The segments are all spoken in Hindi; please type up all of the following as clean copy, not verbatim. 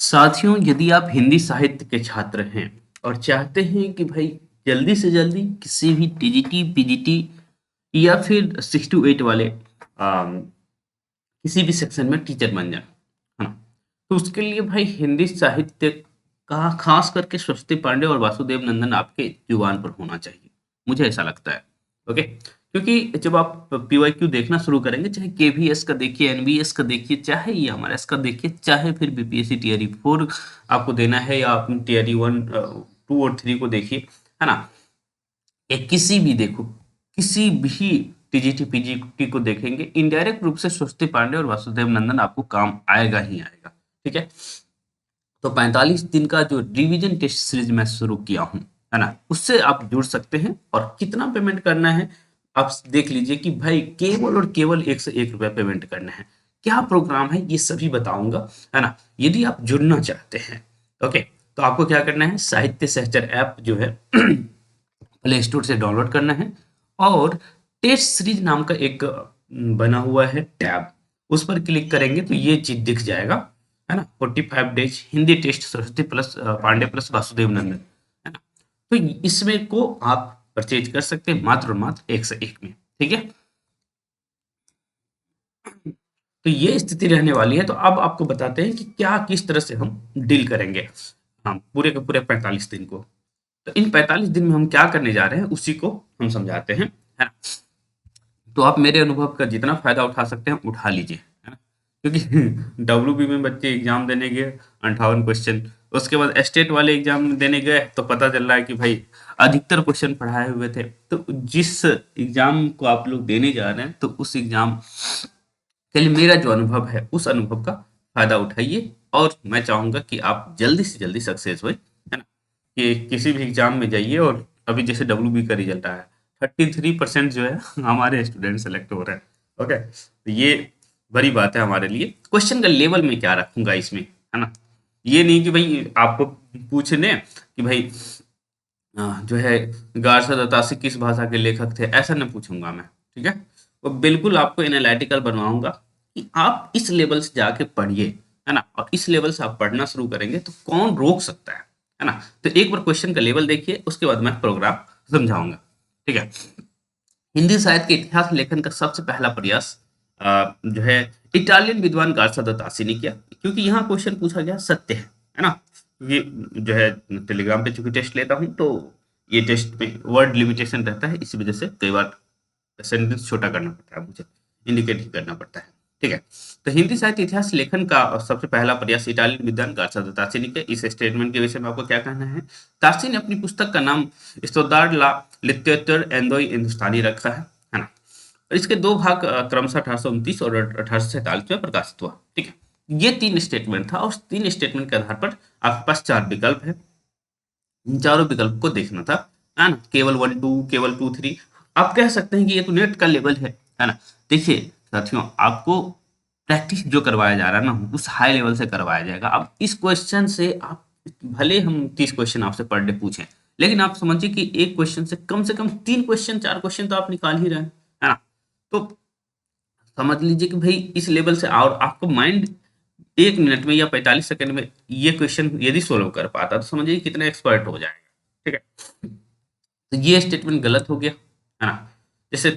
साथियों, यदि आप हिंदी साहित्य के छात्र हैं और चाहते हैं कि भाई जल्दी से जल्दी किसी भी टीजीटी, पीजीटी या फिर 6 टू 8 वाले किसी भी सेक्शन में टीचर बन जाए, है ना? तो उसके लिए भाई हिंदी साहित्य का खास करके स्वस्ति पांडे और वासुदेव नंदन आपके जुबान पर होना चाहिए। मुझे ऐसा लगता है। ओके, क्योंकि जब आप पीवाईक्यू देखना शुरू करेंगे, चाहे केवीएस का देखिए, एनवीएस का देखिए, चाहे एमआरएस का देखिए, चाहे फिर बीपीएससी टीआरई 4 आपको देना है या आप टीआरई 1, 2 और 3 को देखिए, है ना? या किसी भी देखो, किसी भी टीजीटी पीजीटी को देखेंगे, इनडायरेक्ट रूप से स्वस्ति पांडे और वासुदेव नंदन आपको काम आएगा ही आएगा। ठीक है, तो 45 दिन का जो रिवीजन टेस्ट सीरीज मैं शुरू किया हूँ, है ना, उससे आप जुड़ सकते हैं। और कितना पेमेंट करना है आप देख लीजिए कि भाई केवल और केवल 1 से 1 रुपया पेमेंट करना है। क्या प्रोग्राम है ये सभी बताऊंगा, है ना? यदि आप जुड़ना चाहते हैं, ओके, तो आपको क्या करना है, साहित्य सहचर ऐप जो है प्ले स्टोर से डाउनलोड करना है और टेस्ट सीरीज नाम का एक बना हुआ है टैब, उस पर क्लिक करेंगे तो ये चीज दिख जाएगा, है ना? 45 days Hindi test Saraswati plus Pandey plus Vasudev Nandan, है ना? तो इसमें को आप परचेज कर सकते हैं मात्र और मात्र 1 से 1 में। ठीक है, तो ये स्थिति रहने वाली है। तो अब आपको बताते हैं कि क्या किस तरह से हम डील करेंगे हम पूरे के पूरे 45 दिन को। तो इन 45 दिन में हम क्या करने जा रहे हैं उसी को हम समझाते हैं, है ना? तो आप मेरे अनुभव का जितना फायदा उठा सकते हैं उठा लीजिए, है ना? क्योंकि डब्ल्यूबी में बच्चे एग्जाम देने गए 58 क्वेश्चन, उसके बाद स्टेट वाले एग्जाम देने गए तो पता चल रहा है कि भाई अधिकतर क्वेश्चन पढ़ाए हुए थे। तो जिस एग्जाम को आप लोग देने जा रहे हैं तो उस एग्जाम के लिए मेरा जो अनुभव है उस अनुभव का फायदा उठाइए। और मैं चाहूंगा कि आप जल्दी से जल्दी सक्सेस हुए, है ना? कि किसी भी एग्जाम में जाइए और अभी जैसे डब्ल्यूबी का रिजल्ट आया, 33% जो है हमारे स्टूडेंट सेलेक्ट हो रहे हैं। ओके, तो ये बड़ी बात है हमारे लिए। क्वेश्चन का लेवल में क्या रखूंगा इसमें, है ना? ये नहीं कि भाई आपको पूछने कि भाई जो है गार्सा दत्तासी किस भाषा के लेखक थे, ऐसा नहीं पूछूंगा मैं। ठीक है, वो बिल्कुल आपको एनालिटिकल बनवाऊंगा कि आप इस लेवल से जाके पढ़िए, है ना? और इस लेवल से आप पढ़ना शुरू करेंगे तो कौन रोक सकता है ना? तो एक बार क्वेश्चन का लेवल देखिए, उसके बाद मैं प्रोग्राम समझाऊंगा। ठीक है, हिंदी साहित्य के इतिहास लेखन का सबसे पहला प्रयास जो है इटालियन विद्वान गार्सा दत्तासी ने किया। क्योंकि यहाँ क्वेश्चन पूछा गया सत्य है ना? क्योंकि जो है टेलीग्राम पे चूंकि टेस्ट लेता हूँ तो ये टेस्ट में वर्ड लिमिटेशन रहता है, इसी वजह से कई बार सेंटेंस छोटा करना पड़ता है, मुझे इंडिकेट ही करना पड़ता है। ठीक है, तो हिंदी साहित्य इतिहास लेखन का सबसे पहला प्रयास इटालियन विद्वान गार्सा दत्तासी ने किया। इस स्टेटमेंट के विषय में आपको क्या कहना है? तासी ने अपनी पुस्तक का नाम स्तोदार ला लिटरेचर एंडोई हिंदुस्तानी रखा है ना? और इसके दो भाग क्रमशः 1829 और 1847 में प्रकाशित हुआ। ठीक है, ये 3 स्टेटमेंट था और 3 स्टेटमेंट के आधार पर आपके पास 4 विकल्प है। इन चारों विकल्प को देखना था, है ना? केवल 1 2, केवल 2 3। आप कह सकते हैं कि ये तो नेट का लेवल है ना? देखिए साथियों, आपको प्रैक्टिस जो करवाया जा रहा है ना उस हाई लेवल से करवाया जाएगा। अब इस क्वेश्चन से आप भले हम 30 क्वेश्चन आपसे पर डे पूछें, लेकिन आप समझिए कि एक क्वेश्चन से कम 3 क्वेश्चन 4 क्वेश्चन तो आप निकाल ही रहे हैं, है ना? तो समझ लीजिए कि भाई इस लेवल से और आपको माइंड 1 मिनट में या 45 सेकंड में ये क्वेश्चन यदि सोल्व कर पाता तो समझिए कितना एक्सपर्ट हो जाएगा। ठीक है, तो ये स्टेटमेंट गलत हो गया, है ना? जैसे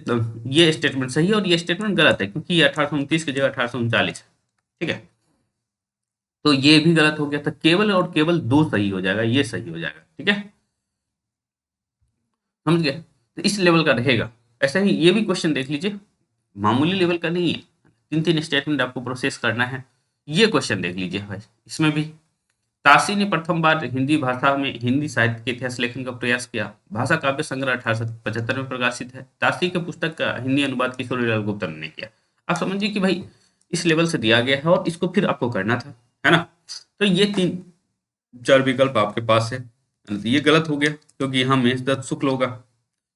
ये स्टेटमेंट सही है और ये स्टेटमेंट गलत है क्योंकि ये 1829 की जगह 1839 है। ठीक है, तो ये भी गलत हो गया, तो केवल और केवल दो सही हो जाएगा, ये सही हो जाएगा। ठीक है, समझ गए? तो इस लेवल का रहेगा। ऐसा ही ये भी क्वेश्चन देख लीजिए, मामूली लेवल का नहीं है, 3 3 स्टेटमेंट आपको प्रोसेस करना है। ये क्वेश्चन देख लीजिए भाई, इसमें भी ताशी ने प्रथम बार हिंदी भाषा में हिंदी साहित्य के इतिहास लेखन का प्रयास किया। भाषा काव्य संग्रह 1875 में प्रकाशित है। ताशी के पुस्तक का हिंदी अनुवाद किशोरीलाल गुप्ता ने किया। आप समझिए कि भाई इस लेवल से दिया गया है और इसको फिर आपको करना था, है ना? तो ये 3 4 विकल्प आपके पास है। तो ये गलत हो गया क्योंकि यहाँ मेषदत्त शुक्ल होगा।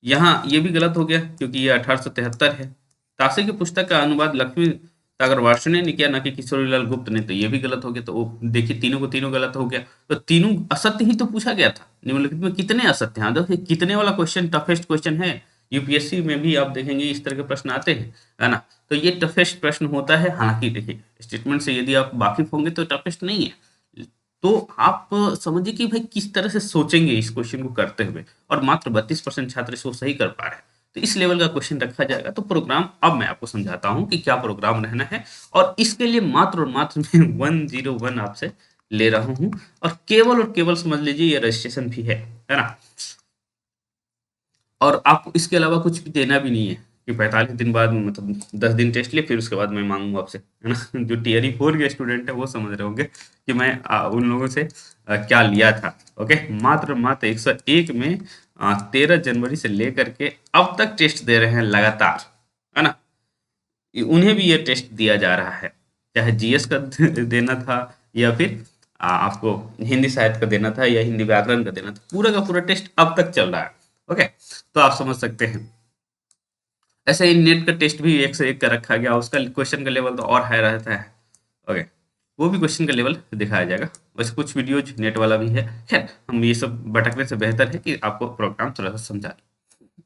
यहाँ ये भी गलत हो गया क्योंकि ये 1873 है। ताशी की पुस्तक का अनुवाद लक्ष्मी सागर वार्ष्णेय ने किया, ना कि किशोरीलाल गुप्त ने। तो ये भी गलत हो गया। तो वो देखिए तीनों को तीनों गलत हो गया। तो तीनों असत्य ही तो पूछा गया था। निम्नलिखित में कितने असत्य हैं? देखिए कितने वाला क्वेश्चन टफेस्ट क्वेश्चन है। यूपीएससी में भी आप देखेंगे इस तरह के प्रश्न आते हैं, है ना? तो ये टफेस्ट प्रश्न होता है। हालांकि देखिए स्टेटमेंट से यदि आप वाकिफ होंगे तो टफेस्ट नहीं है, तो आप समझिए कि भाई किस तरह से सोचेंगे इस क्वेश्चन को करते हुए, और मात्र 32% छात्र इसको सही कर पा रहे हैं। तो इस लेवल का क्वेश्चन रखा जाएगा। तो प्रोग्राम अब मैं आपको समझाता हूँ कि क्या प्रोग्राम रहना है, और इसके लिए मात्र और मात्र मैं 101 आपसे ले रहा हूँ, और केवल समझ लीजिए ये रजिस्ट्रेशन फी है ना। और आपको इसके अलावा कुछ भी देना भी नहीं है कि 45 दिन बाद मतलब 10 दिन टेस्ट लिए फिर उसके बाद मैं मांगूंगा आपसे, है ना। जो टियर 4 के स्टूडेंट है वो समझ रहे होंगे कि मैं उन लोगों से क्या लिया था। ओके, मात्र मात्र 101 में 13 जनवरी से लेकर के अब तक टेस्ट दे रहे हैं लगातार, है ना। उन्हें भी ये टेस्ट दिया जा रहा है, चाहे जीएस का देना था, या फिर आपको हिंदी साहित्य का देना था, या हिंदी व्याकरण का देना था, पूरा का पूरा टेस्ट अब तक चल रहा है। ओके, तो आप समझ सकते हैं। ऐसे ही नेट का टेस्ट भी एक से एक का रखा गया, उसका क्वेश्चन का लेवल तो और हाई रहता है। ओके, वो भी क्वेश्चन का लेवल दिखाया जाएगा। वैसे कुछ वीडियोज नेट वाला भी है, खैर हम ये सब भटकने से बेहतर है कि आपको प्रोग्राम थोड़ा सा समझा दें।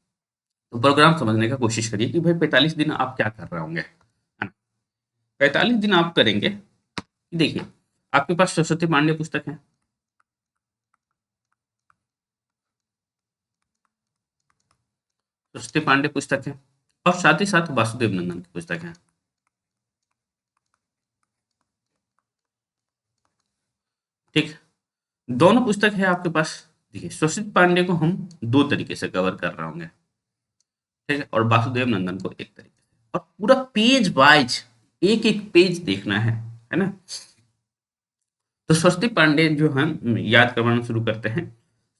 तो प्रोग्राम समझने का कोशिश करिए कि भाई 45 दिन आप क्या कर रहे होंगे, है ना। 45 दिन आप करेंगे, देखिए आपके पास सरस्वती पांडे पुस्तक है, सरस्वती पांडे पुस्तक है, और साथ ही साथ वासुदेव नंदन की पुस्तक है। ठीक, दोनों पुस्तक है आपके पास। देखिए सरस्वती पांडे को हम दो तरीके से कवर कर रहे होंगे, ठीक है, और वासुदेव नंदन को एक तरीके से, और पूरा पेज वाइज एक एक पेज देखना है ना। तो स्वस्ति पांडे जो हम याद करवाना शुरू करते हैं,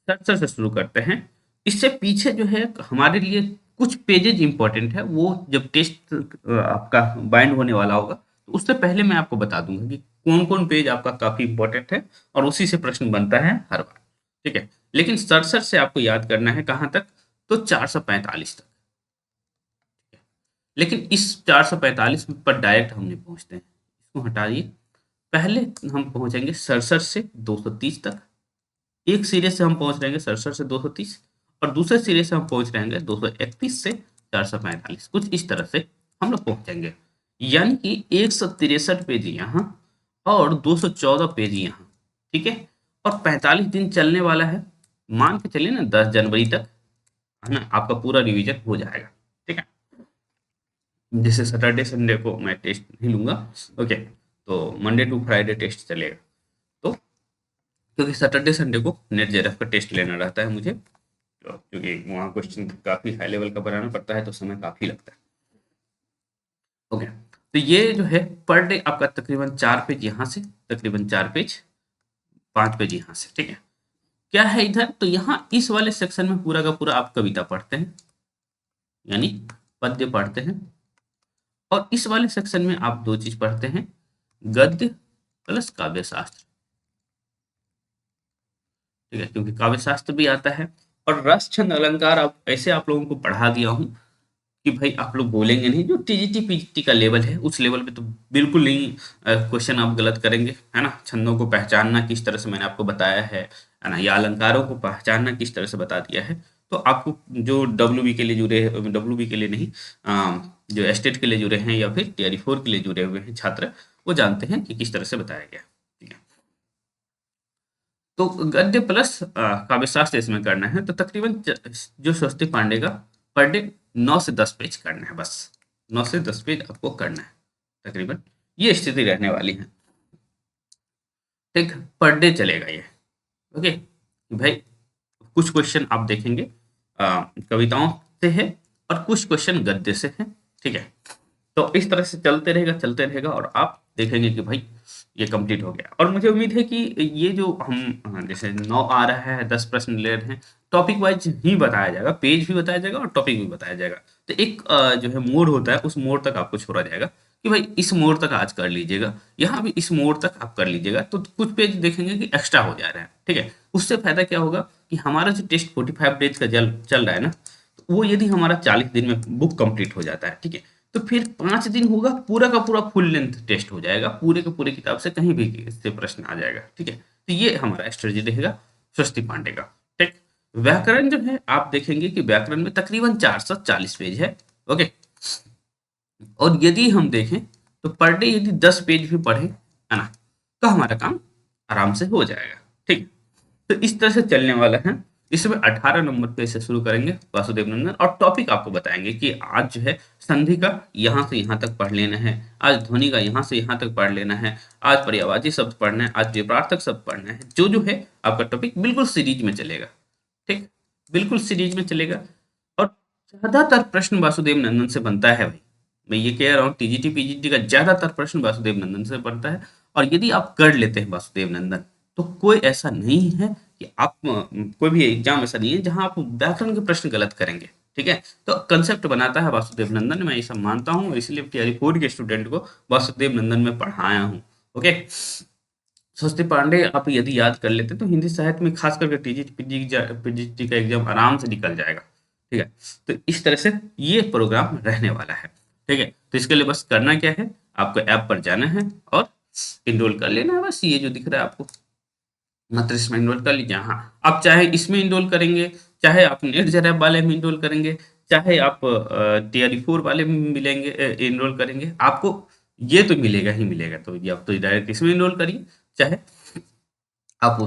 सर से शुरू करते हैं। इससे पीछे जो है हमारे लिए कुछ पेजेज इंपॉर्टेंट है, वो जब टेस्ट आपका बाइंड होने वाला होगा तो उससे पहले मैं आपको बता दूंगा कि कौन कौन पेज आपका काफी इंपॉर्टेंट है, और उसी से प्रश्न बनता है हर बार, ठीक है। लेकिन सड़सठ से आपको याद करना है कहाँ तक, तो 445 तक। लेकिन इस 445 पर डायरेक्ट हम नहीं पहुंचते हैं, इसको हटाइए। पहले हम पहुंचेंगे 67 से 230 तक। एक सिरे से हम पहुंच रहेंगे 67 से 230, और दूसरे सिरे से हम पहुंच रहेंगे 231 से 445, कुछ इस तरह से हम लोग पहुंचेंगे। यानी कि 163 पेज यहाँ और 214 पेज यहाँ, ठीक है। और 45 दिन चलने वाला है, मान के चलिए ना 10 जनवरी तक, है ना, आपका पूरा रिवीजन हो जाएगा, ठीक है। जैसे सैटरडे संडे को मैं टेस्ट नहीं लूंगा, ओके, तो मंडे टू फ्राइडे टेस्ट चलेगा। तो क्योंकि सैटरडे संडे को नेट जेआरएफ का टेस्ट लेना रहता है मुझे, तो क्योंकि वहाँ क्वेश्चन काफ़ी हाई लेवल का बनाना पड़ता है, तो समय काफ़ी लगता है। ओके, तो ये जो है पर डे आपका तकरीबन 4 पेज यहाँ से, तकरीबन 4 पेज, 5 पेज यहाँ से, ठीक है। क्या है इधर, तो यहाँ इस वाले सेक्शन में पूरा का पूरा आप कविता पढ़ते हैं, यानी पद्य पढ़ते हैं, और इस वाले सेक्शन में आप दो चीज पढ़ते हैं, गद्य प्लस काव्य शास्त्र, ठीक है, क्योंकि काव्य शास्त्र भी आता है। और रस छंद अलंकार आप ऐसे आप लोगों को पढ़ा दिया हूँ कि भाई आप लोग बोलेंगे नहीं, जो टीजीटी पीजीटी का लेवल है उस लेवल पे तो बिल्कुल नहीं क्वेश्चन आप गलत करेंगे, है ना। छंदों को पहचानना किस तरह से मैंने आपको बताया है ना, या अलंकारों को पहचानना किस तरह से बता दिया है। तो आपको जो डब्ल्यू के लिए जुड़े, डब्ल्यू के लिए नहीं, जो एस्टेट के लिए जुड़े हैं या फिर टीआरई 4 के लिए जुड़े हुए हैं छात्र, वो जानते हैं कि किस तरह से बताया गया, ठीक है। तो गद्य प्लस काव्य शास्त्र इसमें करना है, तो तकरीबन जो स्वस्ति पांडे का पर डे 9 से 10 पेज करना है, बस 9 से 10 पेज आपको करना है तकरीबन, ये स्थिति रहने वाली है, ठीक। पर डे चलेगा ये, ओके भाई। कुछ क्वेश्चन आप देखेंगे कविताओं से है, और कुछ क्वेश्चन गद्य से है, ठीक है। तो इस तरह से चलते रहेगा, और आप देखेंगे कि भाई ये कंप्लीट हो गया। और मुझे उम्मीद है कि ये जो हम जैसे 9 आ रहा है, 10 प्रश्न ले रहे हैं, टॉपिक वाइज ही बताया जाएगा, पेज भी बताया जाएगा और टॉपिक भी बताया जाएगा। तो एक जो है मोड होता है, उस मोड तक आपको छोड़ा जाएगा कि भाई इस मोड तक आज कर लीजिएगा, यहाँ भी इस मोड तक आप कर लीजिएगा, तो कुछ पेज देखेंगे कि एक्स्ट्रा हो जा रहा है, ठीक है। उससे फायदा क्या होगा कि हमारा जो टेस्ट 45 डेज का चल रहा है ना, तो वो यदि हमारा 40 दिन में बुक कंप्लीट हो जाता है, ठीक है, तो फिर 5 दिन होगा, पूरा का पूरा फुल लेंथ टेस्ट हो जाएगा, पूरे के पूरे किताब से कहीं भी से प्रश्न आ जाएगा, ठीक है। तो ये हमारा स्ट्रेटेजी रहेगा स्वस्ति पांडे का, ठीक। व्याकरण जो है आप देखेंगे कि व्याकरण में तकरीबन 440 पेज है, ओके। और यदि हम देखें तो पर डे यदि 10 पेज भी पढ़े, है ना, तो हमारा काम आराम से हो जाएगा। ठीक, तो इस तरह से चलने वाला है। इसमें 18 नंबर पे से शुरू करेंगे वासुदेव नंदन, और टॉपिक आपको बताएंगे कि आज जो है संधि का यहाँ से यहाँ तक पढ़ लेना है, आज ध्वनि का यहाँ से यहाँ तक पढ़ लेना है, आज पर्यायवाची शब्द पढ़ना है, आज विपरार्थक शब्द पढ़ना है। जो जो है आपका टॉपिक बिल्कुल सीरीज में चलेगा। ठीक, बिल्कुल सीरीज में चलेगा। और ज्यादातर प्रश्न वासुदेव नंदन से बनता है भाई, मैं ये कह रहा हूँ, टीजीटी पीजीटी का ज्यादातर प्रश्न वासुदेव नंदन से बनता है। और यदि आप कर लेते हैं वासुदेव नंदन, तो कोई ऐसा नहीं है कि आप कोई भी एग्जाम ऐसा नहीं है जहां आप व्याकरण के प्रश्न गलत करेंगे। ठीक है, तो कंसेप्ट बनाता है वासुदेव नंदन, मैं ये सब मानता हूँ, इसलिए तैयारी 4 के स्टूडेंट को वासुदेव नंदन में पढ़ाया हूँ। ओके, स्वस्ति पांडे आप यदि याद कर लेते तो हिंदी साहित्य में खास करके टीजीटी पीजीटी का एग्जाम आराम से निकल जाएगा। ठीक है, तो इस तरह से ये प्रोग्राम रहने वाला है। ठीक है, तो इसके लिए बस करना क्या है, आपको ऐप पर जाना है और इनरोल कर लेना है, बस ये जो दिख रहा है आपको, मात्र इसमें इनरोल कर लीजिए। हाँ, आप चाहे इसमें इनरोल करेंगे, चाहे आप नेट जरैप वाले में इनरोल करेंगे, चाहे आप टीआरई 4 वाले में मिलेंगे इनरोल करेंगे, आपको ये तो मिलेगा ही मिलेगा। तो ये आप तो डायरेक्ट इसमें इनरोल करिए, चाहे आप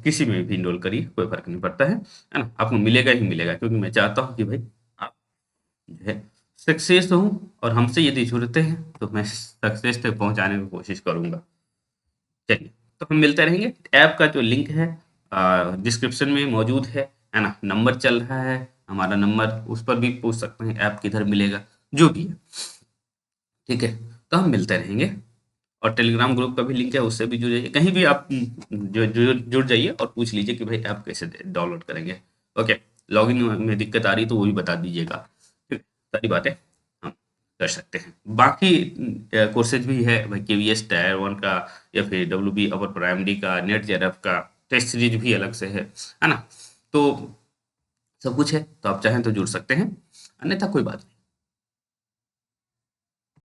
किसी में भी इनरोल करिए, कोई फर्क नहीं पड़ता है ना, आपको मिलेगा ही मिलेगा, क्योंकि मैं चाहता हूँ कि भाई आप जो है सक्सेस हो, और हमसे यदि जुड़ते हैं तो मैं सक्सेस तक पहुंचाने की कोशिश करूंगा। चलिए, तो हम मिलते रहेंगे। ऐप का जो लिंक है डिस्क्रिप्शन में मौजूद है ना, नंबर चल रहा है हमारा नंबर, उस पर भी पूछ सकते हैं ऐप किधर मिलेगा, जो भी है। ठीक है, तो हम मिलते रहेंगे। और टेलीग्राम ग्रुप का भी लिंक है, उससे भी जुड़ जाइए, कहीं भी आप जुड़ जाइए और पूछ लीजिए कि भाई ऐप कैसे डाउनलोड करेंगे। ओके, लॉगिन में दिक्कत आ रही तो वो भी बता दीजिएगा। ठीक, सारी बातें हम कर सकते हैं। बाकी कोर्सेज भी है भाई, केवीएस टायर 1 का, या फिर डब्ल्यूबी अपर प्राइमरी का, नेट जेआरएफ का टेस्ट सीरीज भी अलग से है ना। तो सब कुछ है, तो आप चाहें तो जुड़ सकते हैं, अन्यथा कोई बात नहीं।